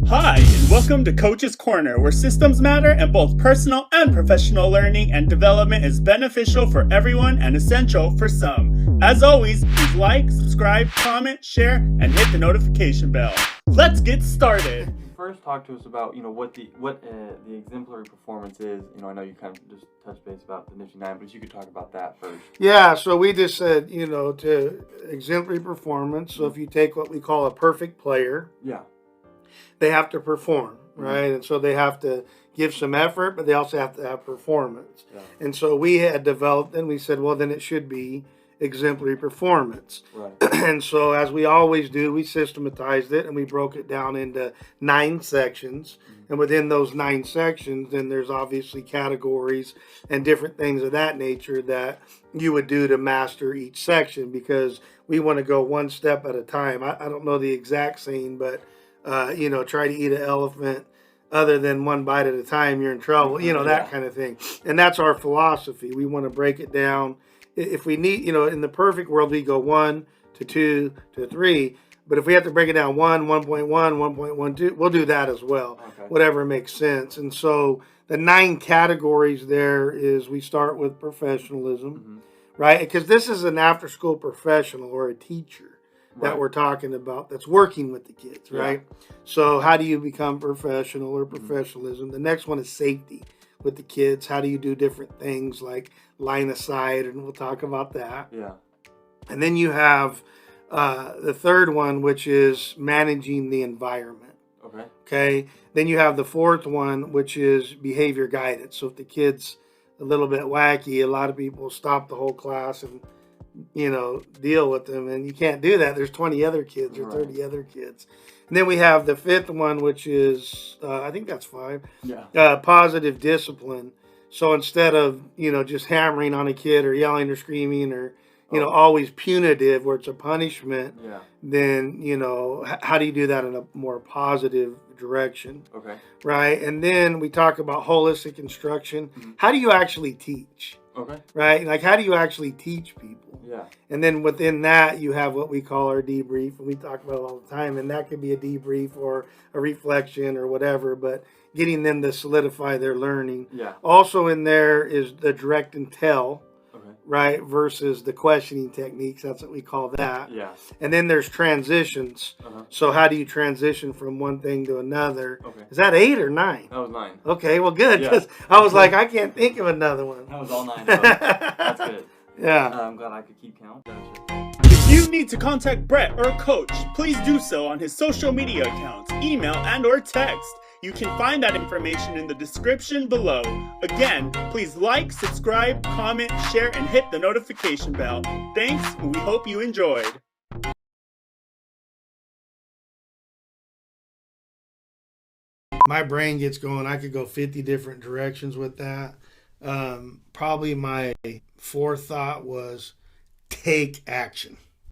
Hi, and welcome to Coach's Corner, where systems matter and both personal and professional learning and development is beneficial for everyone and essential for some. As always, please like, subscribe, comment, share, and hit the notification bell. Let's get started. First, talk to us about what the exemplary performance is. I know you kind of just touched base about the Nifty 9, but you could talk about that first. Yeah, so we just said, to exemplary performance. So if you take what we call a perfect player, they have to perform, right? And so they have to give some effort, but they also have to have performance. Yeah. And so we had developed, and we said, well, then it should be exemplary performance. Right. And so as we always do, we systematized it and we broke it down into 9 sections. And within those 9 sections, then there's obviously categories and different things of that nature that you would do to master each section, because we want to go one step at a time. I don't know the exact saying, but try to eat an elephant other than one bite at a time, you're in trouble, that kind of thing. And that's our philosophy. We want to break it down. If we need, in the perfect world, we go 1 to 2 to 3. But if we have to break it down 1.1, 1.12, we'll do that as well, whatever makes sense. And so the 9 categories there is, we start with professionalism, right? Because this is an after-school professional or a teacher that we're talking about that's working with the kids, right? So how do you become professional or professionalism? The next one is safety with the kids. How do you do different things like line of sight, and we'll talk about that. Yeah. And then you have the third one, which is managing the environment. Okay. Then you have the fourth one, which is behavior guidance. So if the kid's a little bit wacky, a lot of people stop the whole class and deal with them, and you can't do that. There's 20 other kids or 30 other kids. And then we have the fifth one, which is I think that's 5. Positive discipline. So instead of just hammering on a kid or yelling or screaming or always punitive where it's a punishment, then how do you do that in a more positive direction? Right. And then we talk about holistic instruction. How do you actually teach? Right? Like, how do you actually teach people? And then within that, you have what we call our debrief, and we talk about it all the time, and that could be a debrief or a reflection or whatever, but getting them to solidify their learning. Also in there is the direct and tell, right, versus the questioning techniques. That's what we call that. And then there's transitions. So how do you transition from one thing to another? Is that 8 or 9? That was 9. Okay, well, good, because I was like, I can't think of another one. That was all 9. That's good. I'm glad I could keep count. If you need to contact Brett or Coach, please do so on his social media accounts, email, and or text. You can find that information in the description below. Again, please like, subscribe, comment, share, and hit the notification bell. Thanks, and we hope you enjoyed. My brain gets going. I could go 50 different directions with that. Probably my forethought was take action.